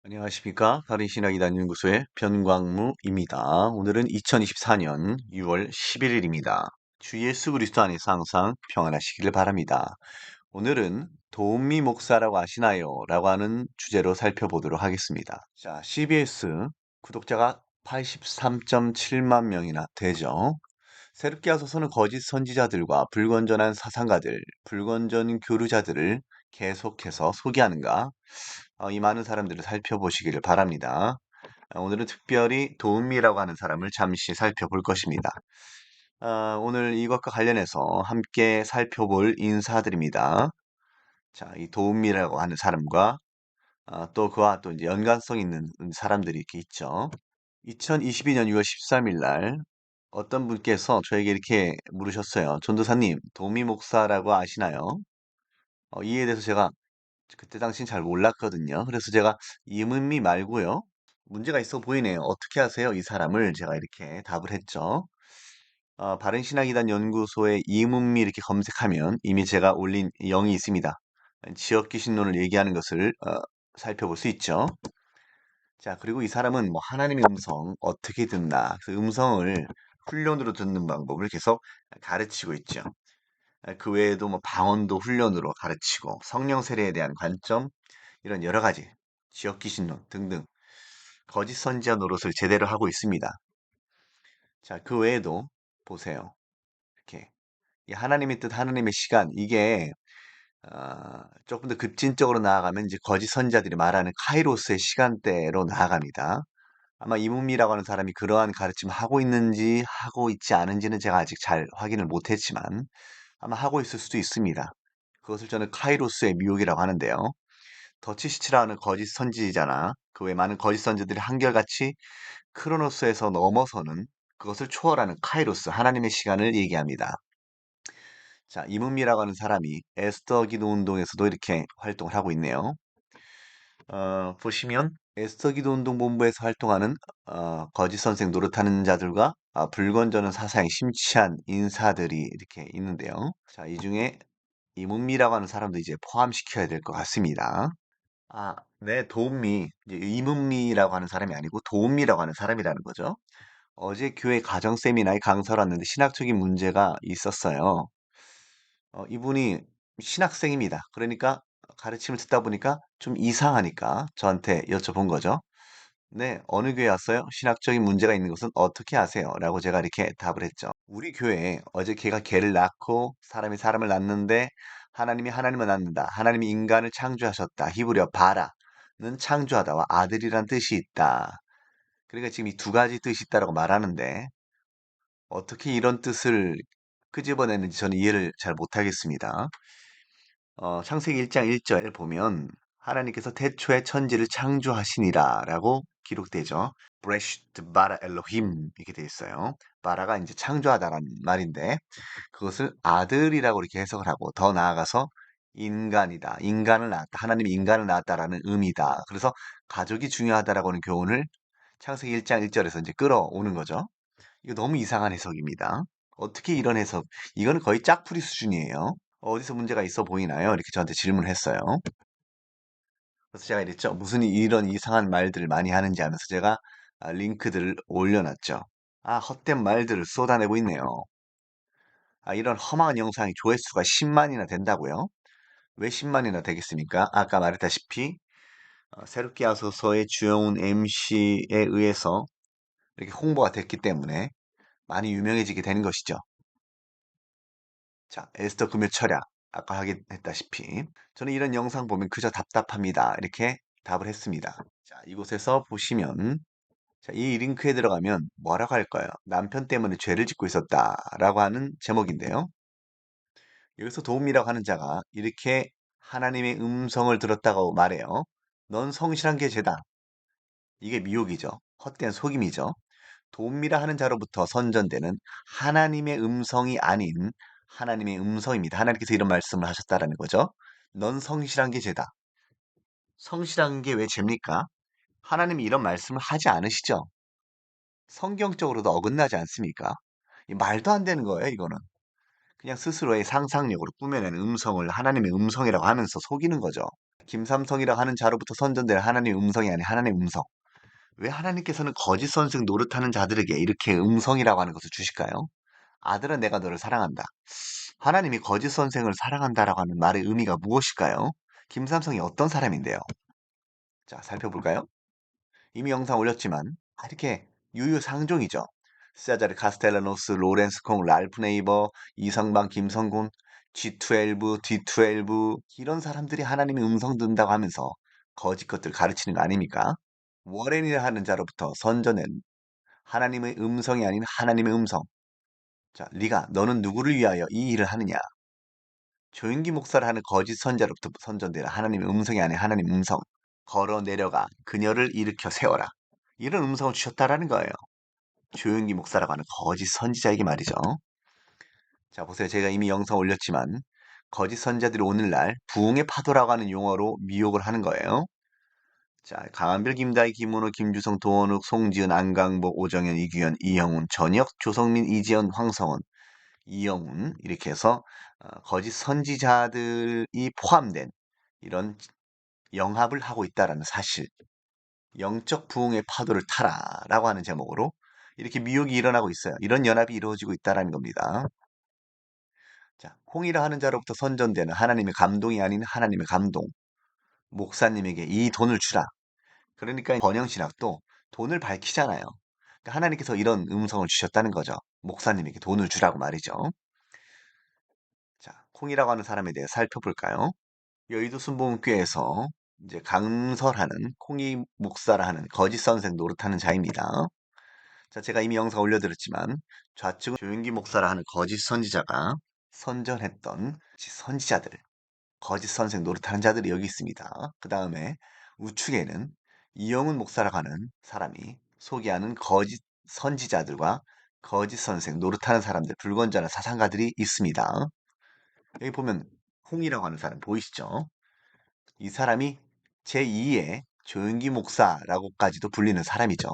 안녕하십니까. 바른신학이단연구소의 변광무입니다. 오늘은 2024년 6월 11일입니다. 주 예수 그리스도 안에서 항상 평안하시기를 바랍니다. 오늘은 도움미 목사라고 아시나요? 라고 하는 주제로 살펴보도록 하겠습니다. 자, CBS 구독자가 83.7만 명이나 되죠. 새롭게 하소서는 거짓 선지자들과 불건전한 사상가들, 불건전 교류자들을 계속해서 소개하는가? 이 많은 사람들을 살펴보시기를 바랍니다. 오늘은 특별히 도움미라고 하는 사람을 잠시 살펴볼 것입니다. 오늘 이것과 관련해서 함께 살펴볼 인사들입니다. 자, 이 도움미라고 하는 사람과 또 그와 또 이제 연관성 있는 사람들이 이렇게 있죠. 2022년 6월 13일 날 어떤 분께서 저에게 이렇게 물으셨어요. 전도사님, 도미 목사라고 아시나요? 이에 대해서 제가 그때 당시엔 잘 몰랐거든요. 그래서 제가 이문미 말고요. 문제가 있어 보이네요. 어떻게 하세요? 이 사람을 제가 이렇게 답을 했죠. 바른신학이단 연구소에 이문미 이렇게 검색하면 이미 제가 올린 영이 있습니다. 지역귀신론을 얘기하는 것을 살펴볼 수 있죠. 자, 그리고 이 사람은 뭐 하나님의 음성 어떻게 듣나, 그 음성을 훈련으로 듣는 방법을 계속 가르치고 있죠. 그 외에도 뭐 방언도 훈련으로 가르치고 성령 세례에 대한 관점, 이런 여러 가지 지역 귀신론 등등 거짓 선지자 노릇을 제대로 하고 있습니다. 자, 그 외에도 보세요. 이렇게 이 하나님의 뜻, 하나님의 시간, 이게 조금 더 급진적으로 나아가면 이제 거짓 선지자들이 말하는 카이로스의 시간대로 나아갑니다. 아마 이문미라고 하는 사람이 그러한 가르침을 하고 있는지 하고 있지 않은지는 제가 아직 잘 확인을 못했지만 아마 하고 있을 수도 있습니다. 그것을 저는 카이로스의 미혹이라고 하는데요. 더치시치라는 거짓 선지자나 그 외 많은 거짓 선지들이 한결같이 크로노스에서 넘어서는, 그것을 초월하는 카이로스, 하나님의 시간을 얘기합니다. 자, 이문미라고 하는 사람이 에스더 기도 운동에서도 이렇게 활동을 하고 있네요. 보시면 에스더 기도 운동 본부에서 활동하는 거짓 선생 노릇하는 자들과 불건전한 사상에 심취한 인사들이 이렇게 있는데요. 자, 이 중에 이문미라고 하는 사람도 이제 포함시켜야 될 것 같습니다. 네, 도움미. 이제 이문미라고 하는 사람이 아니고 도움미라고 하는 사람이라는 거죠. 어제 교회 가정 세미나에 강사를 왔는데 신학적인 문제가 있었어요. 이분이 신학생입니다. 그러니까 가르침을 듣다 보니까 좀 이상하니까 저한테 여쭤본 거죠. 네, 어느 교회 왔어요? 신학적인 문제가 있는 것은 어떻게 아세요? 라고 제가 이렇게 답을 했죠. 우리 교회에 어제 걔가 걔를 낳고 사람이 사람을 낳는데 하나님이 하나님을 낳는다. 하나님이 인간을 창조하셨다. 히브리어 바라는 창조하다와 아들이란 뜻이 있다. 그러니까 지금 이 두 가지 뜻이 있다라고 말하는데 어떻게 이런 뜻을 끄집어내는지 저는 이해를 잘 못하겠습니다. 창세기 1장 1절에 보면 하나님께서 태초에 천지를 창조하시니라라고 기록되죠. 브레시트 바라 엘로힘 이렇게 돼 있어요. 바라가 이제 창조하다라는 말인데 그것을 아들이라고 이렇게 해석을 하고 더 나아가서 인간이다. 인간을 낳았다. 하나님이 인간을 낳았다라는 의미다. 그래서 가족이 중요하다라고 하는 교훈을 창세기 1장 1절에서 이제 끌어오는 거죠. 이거 너무 이상한 해석입니다. 어떻게 이런 해석? 이거는 거의 짝풀이 수준이에요. 어디서 문제가 있어 보이나요? 이렇게 저한테 질문을 했어요. 그래서 제가 이랬죠. 무슨 이런 이상한 말들을 많이 하는지 하면서 제가 링크들을 올려놨죠. 헛된 말들을 쏟아내고 있네요. 이런 험한 영상이 조회수가 10만이나 된다고요? 왜 10만이나 되겠습니까? 아까 말했다시피 새롭게 하소서의 주영훈 MC에 의해서 이렇게 홍보가 됐기 때문에 많이 유명해지게 되는 것이죠. 자, 에스더 금요 철야. 아까 하긴 했다시피 저는 이런 영상 보면 그저 답답합니다. 이렇게 답을 했습니다. 자, 이곳에서 보시면 자, 이 링크에 들어가면 뭐라고 할까요? 남편 때문에 죄를 짓고 있었다라고 하는 제목인데요. 여기서 도움이라고 하는 자가 이렇게 하나님의 음성을 들었다고 말해요. 넌 성실한 게 죄다. 이게 미혹이죠. 헛된 속임이죠. 도움이라 하는 자로부터 선전되는 하나님의 음성이 아닌 하나님의 음성입니다. 하나님께서 이런 말씀을 하셨다라는 거죠. 넌 성실한 게 죄다. 성실한 게 왜 죄입니까? 하나님이 이런 말씀을 하지 않으시죠? 성경적으로도 어긋나지 않습니까? 말도 안 되는 거예요, 이거는. 그냥 스스로의 상상력으로 꾸며낸 음성을 하나님의 음성이라고 하면서 속이는 거죠. 김삼성이라고 하는 자로부터 선전될 하나님의 음성이 아닌 하나님의 음성. 왜 하나님께서는 거짓 선생 노릇하는 자들에게 이렇게 음성이라고 하는 것을 주실까요? 아들아 내가 너를 사랑한다. 하나님이 거짓 선생을 사랑한다라고 하는 말의 의미가 무엇일까요? 김삼성이 어떤 사람인데요? 자, 살펴볼까요? 이미 영상 올렸지만 이렇게 유유상종이죠. 세자르 카스텔라노스, 로렌스 콩, 랄프 네이버, 이성방, 김성곤, G12, D12 이런 사람들이 하나님의 음성 듣는다고 하면서 거짓 것들 가르치는 거 아닙니까? 워렌이라 하는 자로부터 선전된 하나님의 음성이 아닌 하나님의 음성. 자, 네가 너는 누구를 위하여 이 일을 하느냐? 조윤기 목사를 하는 거짓 선자로부터 선전되는 하나님의 음성이 아닌 하나님 음성. 걸어 내려가 그녀를 일으켜 세워라. 이런 음성을 주셨다라는 거예요. 조윤기 목사라고 하는 거짓 선지자에게 말이죠. 자, 보세요. 제가 이미 영상 올렸지만 거짓 선자들이 오늘날 부흥의 파도라고 하는 용어로 미혹을 하는 거예요. 자, 강한별, 김다희, 김문호, 김주성, 도원욱, 송지은, 안강복, 오정현, 이규현, 이형훈, 전혁, 조성민, 이지연, 황성원, 이영훈 이렇게 해서 거짓 선지자들이 포함된 이런 영합을 하고 있다라는 사실. 영적 부흥의 파도를 타라라고 하는 제목으로 이렇게 미혹이 일어나고 있어요. 이런 연합이 이루어지고 있다라는 겁니다. 자, 홍이라 하는 자로부터 선전되는 하나님의 감동이 아닌 하나님의 감동. 목사님에게 이 돈을 주라. 그러니까 번영신학도 돈을 밝히잖아요. 그러니까 하나님께서 이런 음성을 주셨다는 거죠. 목사님에게 돈을 주라고 말이죠. 자, 콩이라고 하는 사람에 대해 살펴볼까요? 여의도 순복음교회에서 이제 강설하는 콩이 목사라 하는 거짓 선생 노릇하는 자입니다. 자, 제가 이미 영상 올려드렸지만 좌측은 조윤기 목사라 하는 거짓 선지자가 선전했던 선지자들, 거짓 선생 노릇하는 자들이 여기 있습니다. 그 다음에 우측에는 이영훈 목사라고 하는 사람이 소개하는 거짓 선지자들과 거짓 선생 노릇하는 사람들, 불건전한 사상가들이 있습니다. 여기 보면 홍이라고 하는 사람 보이시죠? 이 사람이 제2의 조윤기 목사라고까지도 불리는 사람이죠.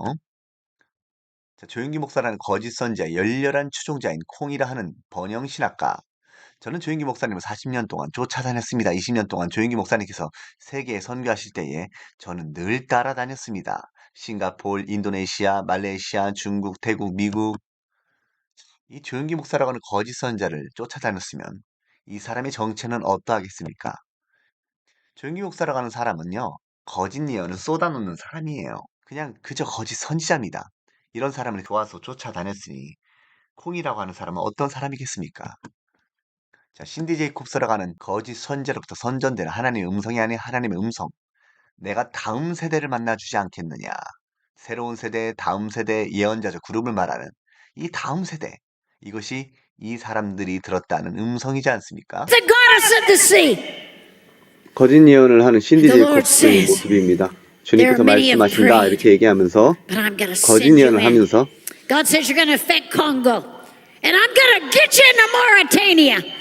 자, 조윤기 목사라는 거짓 선지자, 열렬한 추종자인 콩이라 하는 번영신학가. 저는 조윤기 목사님을 40년 동안 쫓아다녔습니다. 20년 동안 조윤기 목사님께서 세계에 선교하실 때에 저는 늘 따라다녔습니다. 싱가포르, 인도네시아, 말레이시아, 중국, 태국, 미국. 이 조윤기 목사라고 하는 거짓 선자를 쫓아다녔으면 이 사람의 정체는 어떠하겠습니까? 조윤기 목사라고 하는 사람은요, 거짓 예언을 쏟아놓는 사람이에요. 그냥 그저 거짓 선지자입니다. 이런 사람을 좋아서 쫓아다녔으니 콩이라고 하는 사람은 어떤 사람이겠습니까? 자, 신디 제이콥스라고 하는 거짓 선제로부터 선전되는 하나님의 음성이 아닌 하나님의 음성. 내가 다음 세대를 만나주지 않겠느냐. 새로운 세대, 다음 세대 예언자적 그룹을 말하는 이 다음 세대. 이것이 이 사람들이 들었다는 음성이지 않습니까? The goddess of the sea. 거짓 예언을 하는 신디 The Lord 제이콥스의 says, 모습입니다. There are 주님께서 many have 말씀하신다 prayed, 이렇게 얘기하면서 but I'm going to 거짓 send you 예언을 in. 하면서 God says you're going to affect Congo, and I'm going to get you into Mauritania.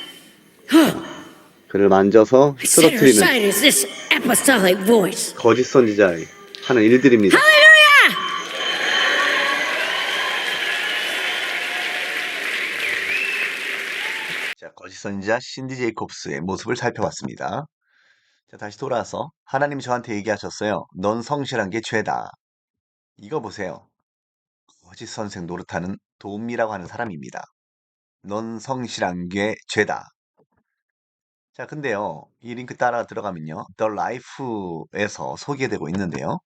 그를 만져서 Set her 쓰러뜨리는 aside as this apostolic voice. 거짓 선지자의 하는 일들입니다. Hallelujah! 자, 거짓 선지자 신디 제이콥스의 모습을 살펴봤습니다. 자, 다시 돌아와서 하나님이 저한테 얘기하셨어요. 넌 성실한 게 죄다. 이거 보세요. 거짓 선생 노릇하는 도움이라고 하는 사람입니다. 넌 성실한 게 죄다. 자, 근데요. 이 링크 따라 들어가면요. The Life에서 소개되고 있는데요.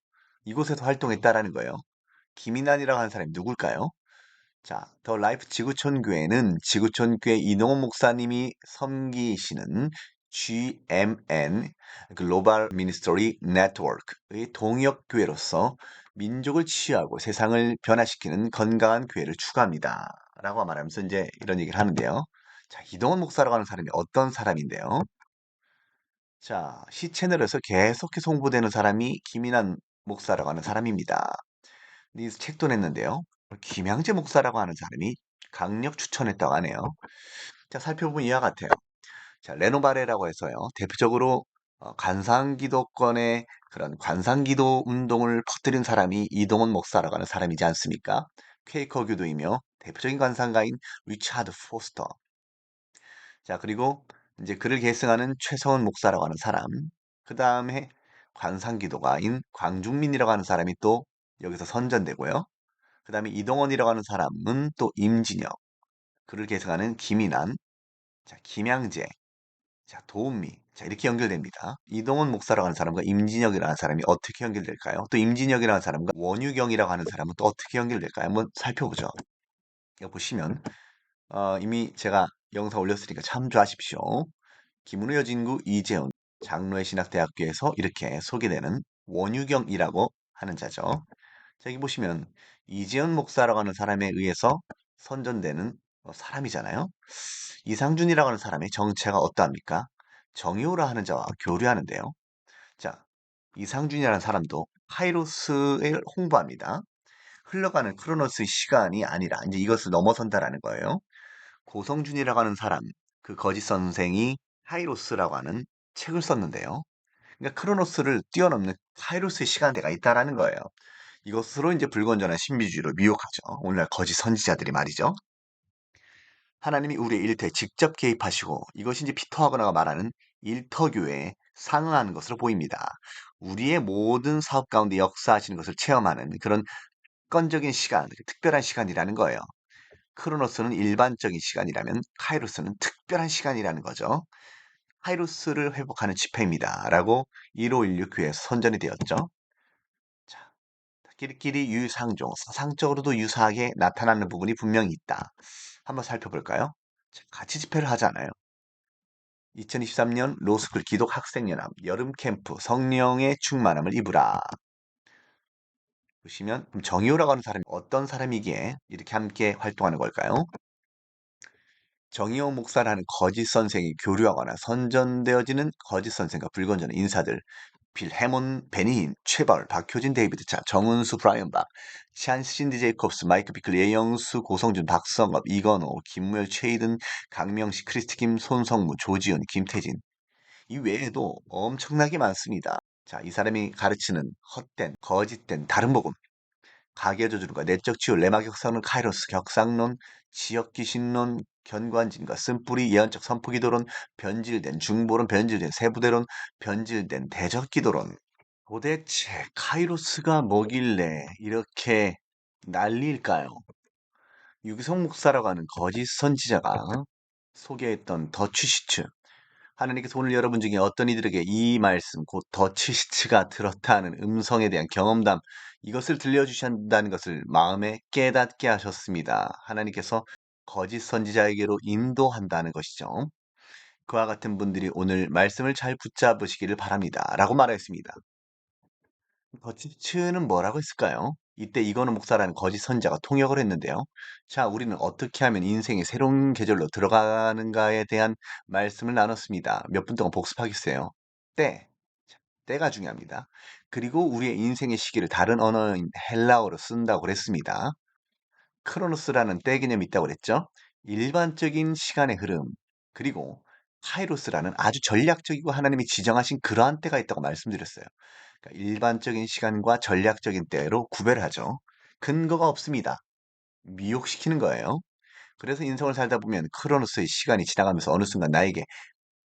이곳에서 활동했다라는 거예요. 김인환이라고 하는 사람이 누굴까요? 자, 더 라이프 지구촌교회는 지구촌교회 이동원 목사님이 섬기시는 GMN 글로벌 미니스터리 네트워크의 동역교회로서 민족을 치유하고 세상을 변화시키는 건강한 교회를 추구합니다. 라고 말하면서 이제 이런 얘기를 하는데요. 자, 이동원 목사라고 하는 사람이 어떤 사람인데요? 자, 시 채널에서 계속해서 홍보되는 사람이 김인환 목사라고 하는 사람입니다. 이 책도 냈는데요. 김양재 목사라고 하는 사람이 강력 추천했다고 하네요. 자, 살펴보면 이와 같아요. 자, 레노바레라고 해서요. 대표적으로 관상기도권의 그런 관상기도 운동을 퍼뜨린 사람이 이동원 목사라고 하는 사람이지 않습니까? 퀘이커 교도이며 대표적인 관상가인 리차드 포스터. 자, 그리고 이제 그를 계승하는 최성원 목사라고 하는 사람. 그 다음에 관상기도가인 광중민이라고 하는 사람이 또 여기서 선전되고요. 그 다음에 이동원이라고 하는 사람은 또 임진혁, 그를 계승하는 김인한, 자, 김양재, 자, 도은미. 자, 이렇게 연결됩니다. 이동원 목사라고 하는 사람과 임진혁이라는 사람이 어떻게 연결될까요? 또 임진혁이라는 사람과 원유경이라고 하는 사람은 또 어떻게 연결될까요? 한번 살펴보죠. 여기 보시면 이미 제가 영상 올렸으니까 참조하십시오. 김은우 여진구 이재훈 장로의 신학대학교에서 이렇게 소개되는 원유경이라고 하는 자죠. 자, 여기 보시면 이재훈 목사라고 하는 사람에 의해서 선전되는 사람이잖아요. 이상준이라고 하는 사람의 정체가 어떠합니까? 정효라 하는 자와 교류하는데요. 자, 이상준이라는 사람도 카이로스를 홍보합니다. 흘러가는 크로노스의 시간이 아니라 이제 이것을 넘어선다라는 거예요. 고성준이라고 하는 사람, 그 거짓 선생이 카이로스라고 하는 책을 썼는데요. 그러니까 크로노스를 뛰어넘는 카이로스의 시간대가 있다라는 거예요. 이것으로 이제 불건전한 신비주의로 미혹하죠. 오늘날 거짓 선지자들이 말이죠. 하나님이 우리의 일터에 직접 개입하시고 이것이 이제 피터 하거나가 말하는 일터교에 상응하는 것으로 보입니다. 우리의 모든 사업 가운데 역사하시는 것을 체험하는 그런 건적인 시간, 특별한 시간이라는 거예요. 크로노스는 일반적인 시간이라면 카이로스는 특별한 시간이라는 거죠. 카이로스를 회복하는 집회입니다. 라고 1516 교회에서 선전이 되었죠. 자, 끼리끼리 유상종, 사상적으로도 유사하게 나타나는 부분이 분명히 있다. 한번 살펴볼까요? 자, 같이 집회를 하잖아요. 2023년 로스쿨 기독학생연합 여름 캠프 성령의 충만함을 입으라. 보시면 정의호라고 하는 사람이 어떤 사람이기에 이렇게 함께 활동하는 걸까요? 정의호 목사라는 거짓 선생이 교류하거나 선전되어지는 거짓 선생과 불건전한 인사들 빌해몬 베니힌, 최발, 박효진, 데이비드 차, 정은수, 브라이언 박, 샨신디 제이콥스, 마이크 비클, 예영수, 고성준, 박성업, 이건호, 김무열, 최이든, 강명식, 크리스티 김, 손성무, 조지훈, 김태진. 이 외에도 엄청나게 많습니다. 자, 이 사람이 가르치는 헛된, 거짓된 다른 복음, 가계조절과 내적 치유, 레마 격상론, 카이로스 격상론, 지역 귀신론, 견관진과 쓴뿌리, 예언적 선포기도론, 변질된 중보론, 변질된 세부대론, 변질된 대적기도론. 도대체 카이로스가 뭐길래 이렇게 난리일까요? 유기성 목사라고 하는 거짓 선지자가 소개했던 더치시츠. 하나님께서 오늘 여러분 중에 어떤 이들에게 이 말씀, 곧 더치시츠가 들었다는 음성에 대한 경험담, 이것을 들려주신다는 것을 마음에 깨닫게 하셨습니다. 하나님께서 거짓 선지자에게로 인도한다는 것이죠. 그와 같은 분들이 오늘 말씀을 잘 붙잡으시기를 바랍니다. 라고 말했습니다. 더치츠는 뭐라고 했을까요? 이때 이건우 목사라는 거짓 선자가 통역을 했는데요. 자, 우리는 어떻게 하면 인생의 새로운 계절로 들어가는가에 대한 말씀을 나눴습니다. 몇 분 동안 복습하겠어요. 때, 자, 때가 중요합니다. 그리고 우리의 인생의 시기를 다른 언어인 헬라어로 쓴다고 그랬습니다. 크로노스라는 때 개념이 있다고 그랬죠. 일반적인 시간의 흐름, 그리고 카이로스라는 아주 전략적이고 하나님이 지정하신 그러한 때가 있다고 말씀드렸어요. 그러니까 일반적인 시간과 전략적인 때로 구별하죠. 근거가 없습니다. 미혹시키는 거예요. 그래서 인생을 살다 보면 크로노스의 시간이 지나가면서 어느 순간 나에게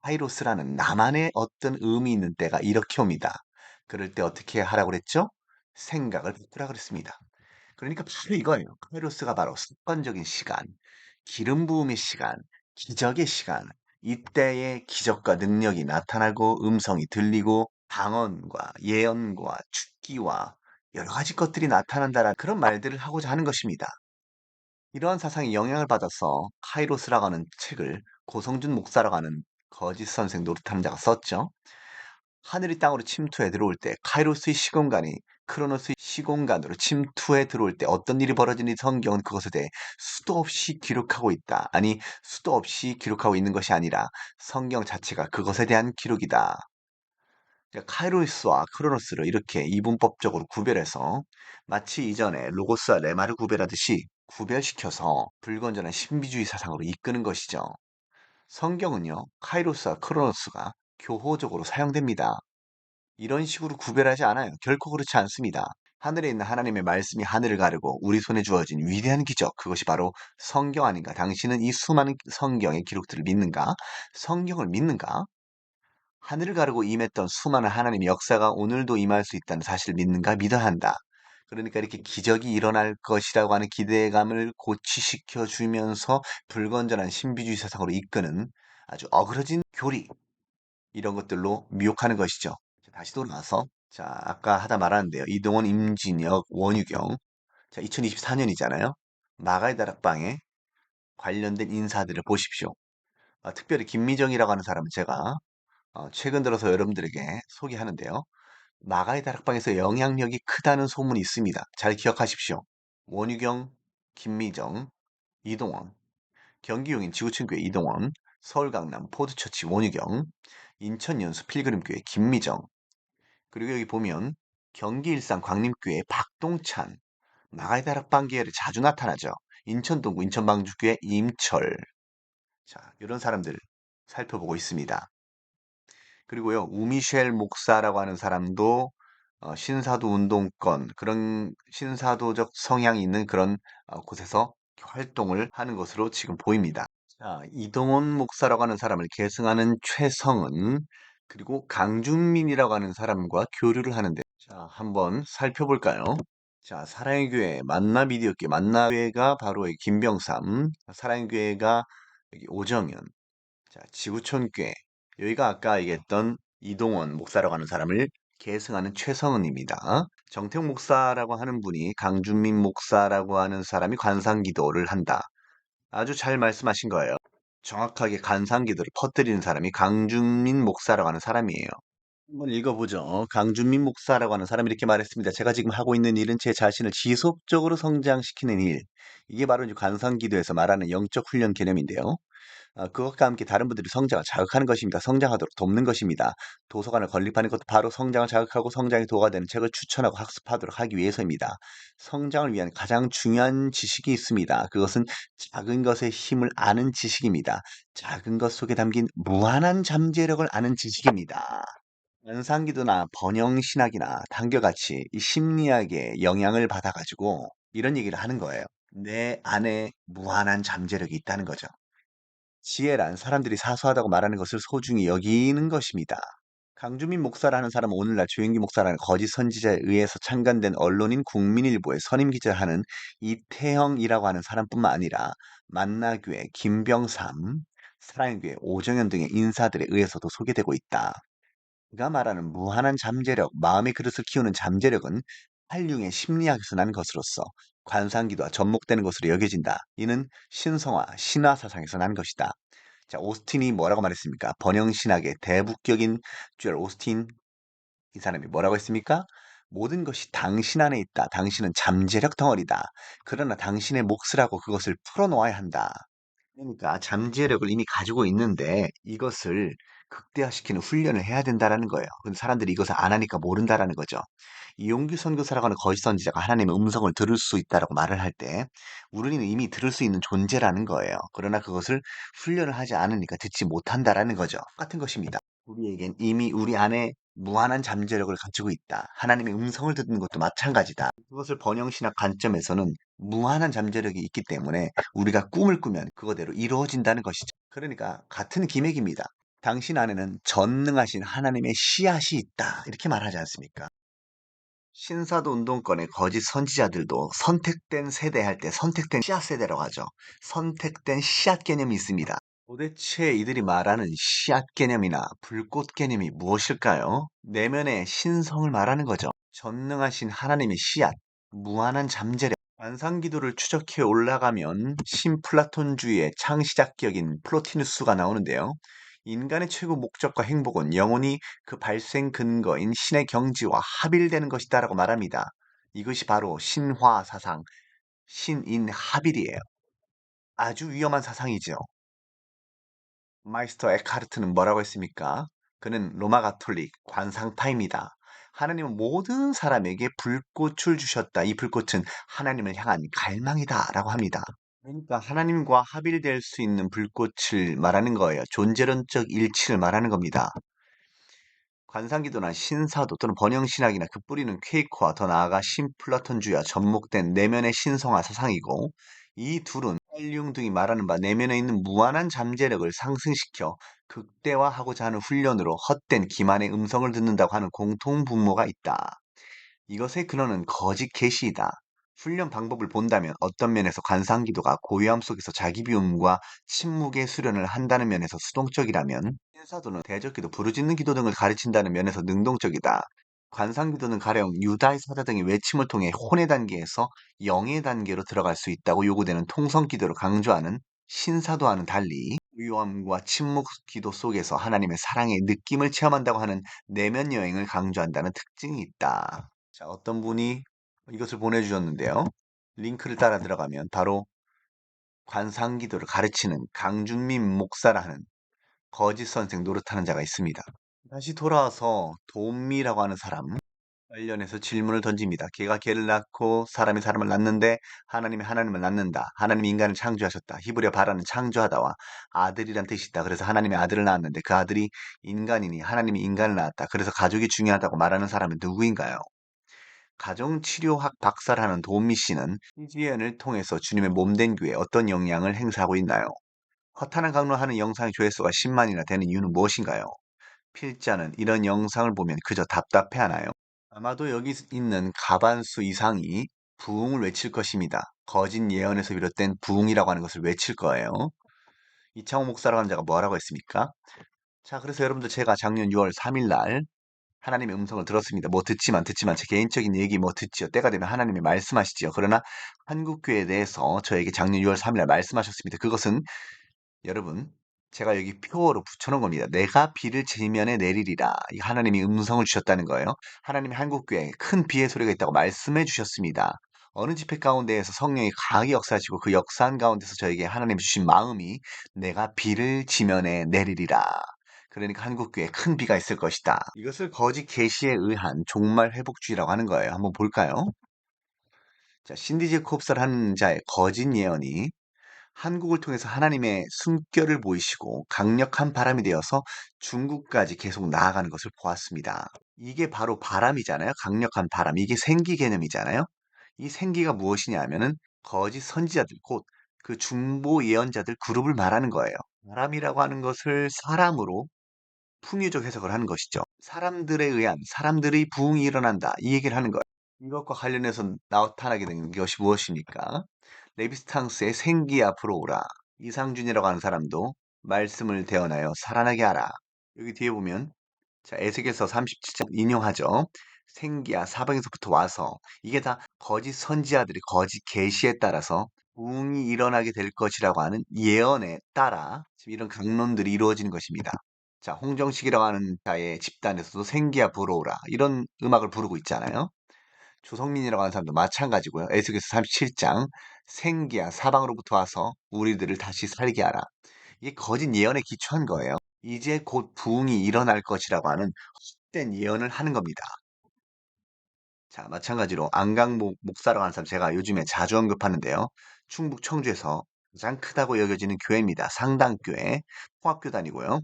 카이로스라는 나만의 어떤 의미 있는 때가 이렇게 옵니다. 그럴 때 어떻게 하라고 그랬죠? 생각을 바꾸라 그랬습니다. 그러니까 바로 이거예요. 카이로스가 바로 습관적인 시간, 기름 부음의 시간, 기적의 시간, 이때의 기적과 능력이 나타나고 음성이 들리고 방언과 예언과 축기와 여러 가지 것들이 나타난다는 그런 말들을 하고자 하는 것입니다. 이러한 사상에 영향을 받아서 카이로스라고 하는 책을 고성준 목사라고 하는 거짓 선생 노릇하는 자가 썼죠. 하늘이 땅으로 침투해 들어올 때 카이로스의 시공간이 크로노스의 시공간으로 침투해 들어올 때 어떤 일이 벌어지는지 성경은 그것에 대해 수도 없이 기록하고 있다. 아니, 수도 없이 기록하고 있는 것이 아니라 성경 자체가 그것에 대한 기록이다. 그러니까 카이로스와 크로노스를 이렇게 이분법적으로 구별해서 마치 이전에 로고스와 레마를 구별하듯이 구별시켜서 불건전한 신비주의 사상으로 이끄는 것이죠. 성경은요, 카이로스와 크로노스가 교호적으로 사용됩니다. 이런 식으로 구별하지 않아요. 결코 그렇지 않습니다. 하늘에 있는 하나님의 말씀이 하늘을 가르고 우리 손에 주어진 위대한 기적, 그것이 바로 성경 아닌가? 당신은 이 수많은 성경의 기록들을 믿는가? 성경을 믿는가? 하늘을 가르고 임했던 수많은 하나님의 역사가 오늘도 임할 수 있다는 사실을 믿는가 믿어야 한다. 그러니까 이렇게 기적이 일어날 것이라고 하는 기대감을 고취시켜 주면서 불건전한 신비주의 세상으로 이끄는 아주 어그러진 교리, 이런 것들로 미혹하는 것이죠. 다시 돌아와서 자, 아까 하다 말았는데요. 이동원, 임진혁, 원유경. 자, 2024년이잖아요. 마가의 다락방에 관련된 인사들을 보십시오. 특별히 김미정이라고 하는 사람은 제가 최근 들어서 여러분들에게 소개하는데요. 마가의 다락방에서 영향력이 크다는 소문이 있습니다. 잘 기억하십시오. 원유경, 김미정, 이동원, 경기용인 지구촌교회 이동원, 서울 강남 포드처치 원유경, 인천 연수 필그림교회 김미정, 그리고 여기 보면 경기 일산 광림교회 박동찬, 마가의 다락방계열에 자주 나타나죠. 인천 동구 인천방주교회 임철. 자, 이런 사람들 살펴보고 있습니다. 그리고요, 우미셸 목사라고 하는 사람도 신사도 운동권, 그런 신사도적 성향이 있는 그런 곳에서 활동을 하는 것으로 지금 보입니다. 자, 이동원 목사라고 하는 사람을 계승하는 최성은, 그리고 강준민이라고 하는 사람과 교류를 하는데, 자, 한번 살펴볼까요? 자, 사랑의 교회, 만나비디오교회, 만나교회가 바로 이 김병삼, 사랑의 교회가 여기 오정현, 자, 지구촌교회, 여기가 아까 얘기했던 이동원 목사라고 하는 사람을 계승하는 최성은입니다. 정택 목사라고 하는 분이 강준민 목사라고 하는 사람이 관상기도를 한다. 아주 잘 말씀하신 거예요. 정확하게 관상기도를 퍼뜨리는 사람이 강준민 목사라고 하는 사람이에요. 한번 읽어보죠. 강준민 목사라고 하는 사람이 이렇게 말했습니다. 제가 지금 하고 있는 일은 제 자신을 지속적으로 성장시키는 일. 이게 바로 이제 관상기도에서 말하는 영적 훈련 개념인데요. 그것과 함께 다른 분들이 성장을 자극하는 것입니다. 성장하도록 돕는 것입니다. 도서관을 건립하는 것도 바로 성장을 자극하고 성장의 도가 되는 책을 추천하고 학습하도록 하기 위해서입니다. 성장을 위한 가장 중요한 지식이 있습니다. 그것은 작은 것의 힘을 아는 지식입니다. 작은 것 속에 담긴 무한한 잠재력을 아는 지식입니다. 연상기도나 번영신학이나 단결같이 이 심리학의 영향을 받아가지고 이런 얘기를 하는 거예요. 내 안에 무한한 잠재력이 있다는 거죠. 지혜란 사람들이 사소하다고 말하는 것을 소중히 여기는 것입니다. 강주민 목사라는 사람은 오늘날 조영기 목사라는 거짓 선지자에 의해서 창간된 언론인 국민일보의 선임 기자하는 이태형이라고 하는 사람뿐만 아니라 만나교회 김병삼, 사랑교회 오정현 등의 인사들에 의해서도 소개되고 있다. 그가 말하는 무한한 잠재력, 마음의 그릇을 키우는 잠재력은 한융의 심리학에서 난 것으로서 관상기도와 접목되는 것으로 여겨진다. 이는 신성화, 신화 사상에서 난 것이다. 자, 오스틴이 뭐라고 말했습니까? 번영신학의 대북격인 주얼 오스틴, 이 사람이 뭐라고 했습니까? 모든 것이 당신 안에 있다. 당신은 잠재력 덩어리다. 그러나 당신의 몫이라고 그것을 풀어놓아야 한다. 그러니까 잠재력을 이미 가지고 있는데 이것을 극대화시키는 훈련을 해야 된다라는 거예요. 근데 사람들이 이것을 안 하니까 모른다라는 거죠. 이용규 선교사라고 하는 거짓 선지자가 하나님의 음성을 들을 수 있다라고 말을 할 때 우리는 이미 들을 수 있는 존재라는 거예요. 그러나 그것을 훈련을 하지 않으니까 듣지 못한다라는 거죠. 똑같은 것입니다. 우리에겐 이미 우리 안에 무한한 잠재력을 가지고 있다. 하나님의 음성을 듣는 것도 마찬가지다. 그것을 번영신학 관점에서는 무한한 잠재력이 있기 때문에 우리가 꿈을 꾸면 그거대로 이루어진다는 것이죠. 그러니까 같은 기맥입니다. 당신 안에는 전능하신 하나님의 씨앗이 있다. 이렇게 말하지 않습니까? 신사도 운동권의 거짓 선지자들도 선택된 세대 할 때 선택된 씨앗 세대라고 하죠. 선택된 씨앗 개념이 있습니다. 도대체 이들이 말하는 씨앗 개념이나 불꽃 개념이 무엇일까요? 내면의 신성을 말하는 거죠. 전능하신 하나님의 씨앗, 무한한 잠재력, 관상기도를 추적해 올라가면 신플라톤주의의 창시작격인 플로티누스가 나오는데요. 인간의 최고 목적과 행복은 영원히 그 발생 근거인 신의 경지와 합일되는 것이다라고 말합니다. 이것이 바로 신화 사상, 신인 합일이에요. 아주 위험한 사상이죠. 마이스터 에카르트는 뭐라고 했습니까? 그는 로마 가톨릭 관상파입니다. 하나님은 모든 사람에게 불꽃을 주셨다. 이 불꽃은 하나님을 향한 갈망이다라고 합니다. 그러니까 하나님과 합일될 수 있는 불꽃을 말하는 거예요. 존재론적 일치를 말하는 겁니다. 관상기도나 신사도 또는 번영신학이나 그 뿌리는 퀘이커와 더 나아가 신플라톤주의와 접목된 내면의 신성화 사상이고 이 둘은 헬륨 등이 말하는 바 내면에 있는 무한한 잠재력을 상승시켜 극대화하고자 하는 훈련으로 헛된 기만의 음성을 듣는다고 하는 공통분모가 있다. 이것의 근원은 거짓 계시이다. 훈련 방법을 본다면 어떤 면에서 관상기도가 고요함 속에서 자기 비움과 침묵의 수련을 한다는 면에서 수동적이라면, 신사도는 대적기도, 부르짖는 기도 등을 가르친다는 면에서 능동적이다. 관상기도는 가령 유다의 사자 등의 외침을 통해 혼의 단계에서 영의 단계로 들어갈 수 있다고 요구되는 통성기도를 강조하는 신사도와는 달리, 고요함과 침묵 기도 속에서 하나님의 사랑의 느낌을 체험한다고 하는 내면 여행을 강조한다는 특징이 있다. 자, 어떤 분이 이것을 보내주셨는데요. 링크를 따라 들어가면 바로 관상기도를 가르치는 강준민 목사라는 거짓 선생 노릇하는 자가 있습니다. 다시 돌아와서 도미라고 하는 사람 관련해서 질문을 던집니다. 걔가 걔를 낳고 사람이 사람을 낳는데 하나님이 하나님을 낳는다. 하나님이 인간을 창조하셨다. 히브리어 바라는 창조하다와 아들이란 뜻이 있다. 그래서 하나님이 아들을 낳았는데 그 아들이 인간이니 하나님이 인간을 낳았다. 그래서 가족이 중요하다고 말하는 사람은 누구인가요? 가정치료학 박사를 하는 도미 씨는 CGN을 통해서 주님의 몸된 교회에 어떤 영향을 행사하고 있나요? 허탄한 강론하는 영상의 조회수가 10만이나 되는 이유는 무엇인가요? 필자는 이런 영상을 보면 그저 답답해하나요? 아마도 여기 있는 가반수 이상이 부흥을 외칠 것입니다. 거짓 예언에서 비롯된 부흥이라고 하는 것을 외칠 거예요. 이창호 목사라고 하는 자가 뭐라고 했습니까? 자, 그래서 여러분들 제가 작년 6월 3일 날 하나님의 음성을 들었습니다. 뭐 듣지만 제 개인적인 얘기 뭐 듣지요. 때가 되면 하나님이 말씀하시지요. 그러나 한국교회에 대해서 저에게 작년 6월 3일 날 말씀하셨습니다. 그것은 여러분 제가 여기 표어로 붙여놓은 겁니다. 내가 비를 지면에 내리리라. 이 하나님이 음성을 주셨다는 거예요. 하나님이 한국교회에 큰 비의 소리가 있다고 말씀해 주셨습니다. 어느 집회 가운데에서 성령이 강하게 역사하시고 그 역사한 가운데서 저에게 하나님 주신 마음이 내가 비를 지면에 내리리라. 그러니까 한국교회에 큰 비가 있을 것이다. 이것을 거짓 계시에 의한 종말 회복주의라고 하는 거예요. 한번 볼까요? 자, 신디 제콥스를 하는 자의 거짓 예언이 한국을 통해서 하나님의 숨결을 보이시고 강력한 바람이 되어서 중국까지 계속 나아가는 것을 보았습니다. 이게 바로 바람이잖아요. 강력한 바람. 이게 생기 개념이잖아요. 이 생기가 무엇이냐 하면은 거짓 선지자들, 곧 그 중보 예언자들 그룹을 말하는 거예요. 바람이라고 하는 것을 사람으로 풍유적 해석을 하는 것이죠. 사람들에 의한 사람들의 부흥이 일어난다. 이 얘기를 하는 거예요. 이것과 관련해서 나타나게 된 것이 무엇입니까? 레비스탕스의 생기 앞으로 오라. 이상준이라고 하는 사람도 말씀을 대언하여 살아나게 하라. 여기 뒤에 보면 자, 에스겔서 37장 인용하죠. 생기야 사방에서부터 와서 이게 다 거짓 선지자들이 거짓 계시에 따라서 부흥이 일어나게 될 것이라고 하는 예언에 따라 지금 이런 강론들이 이루어지는 것입니다. 자, 홍정식이라고 하는 자의 집단에서도 생기야 불어오라 이런 음악을 부르고 있잖아요. 조성민이라고 하는 사람도 마찬가지고요. 에스겔서 37장 생기야 사방으로부터 와서 우리들을 다시 살게 하라. 이게 거짓 예언에 기초한 거예요. 이제 곧 부흥이 일어날 것이라고 하는 헛된 예언을 하는 겁니다. 자, 마찬가지로 안강 목사라고 하는 사람 제가 요즘에 자주 언급하는데요. 충북 청주에서 가장 크다고 여겨지는 교회입니다. 상당교회, 통합교 다니고요.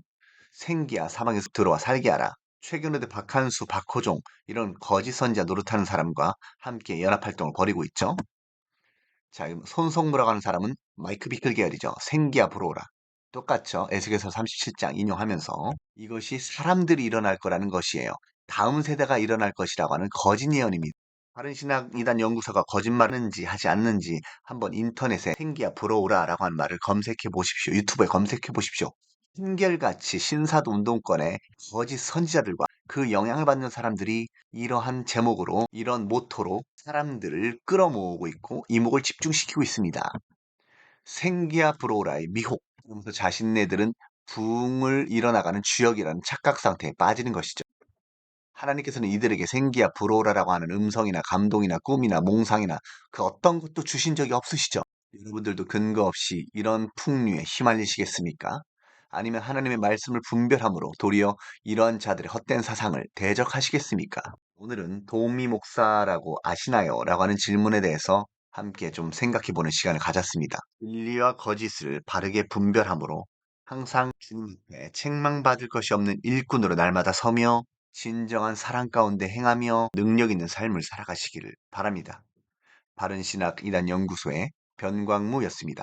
생기야 사방에서 들어와 살게 하라. 최근에도 박한수, 박호종 이런 거짓 선지자 노릇하는 사람과 함께 연합활동을 벌이고 있죠. 자, 손성무라고 하는 사람은 마이크 비클 계열이죠. 생기야 불어오라. 똑같죠. 에스겔서 37장 인용하면서 이것이 사람들이 일어날 거라는 것이에요. 다음 세대가 일어날 것이라고 하는 거짓 예언입니다. 바른 신학 이단 연구소가 거짓말하는지 하지 않는지 한번 인터넷에 생기야 불어오라라고 하는 말을 검색해 보십시오. 유튜브에 검색해 보십시오. 한결같이 신사도 운동권의 거짓 선지자들과 그 영향을 받는 사람들이 이러한 제목으로 이런 모토로 사람들을 끌어모으고 있고 이목을 집중시키고 있습니다. 생기야 브로라의 미혹. 그러면서 자신네들은 부흥을 일어나가는 주역이라는 착각 상태에 빠지는 것이죠. 하나님께서는 이들에게 생기야 브로라라고 하는 음성이나 감동이나 꿈이나 몽상이나 그 어떤 것도 주신 적이 없으시죠. 여러분들도 근거 없이 이런 풍류에 휘말리시겠습니까? 아니면 하나님의 말씀을 분별함으로 도리어 이러한 자들의 헛된 사상을 대적하시겠습니까? 오늘은 도미 목사라고 아시나요? 라고 하는 질문에 대해서 함께 좀 생각해보는 시간을 가졌습니다. 진리와 거짓을 바르게 분별함으로 항상 주님 앞에 책망받을 것이 없는 일꾼으로 날마다 서며 진정한 사랑 가운데 행하며 능력 있는 삶을 살아가시기를 바랍니다. 바른신학 이단 연구소의 변광무였습니다.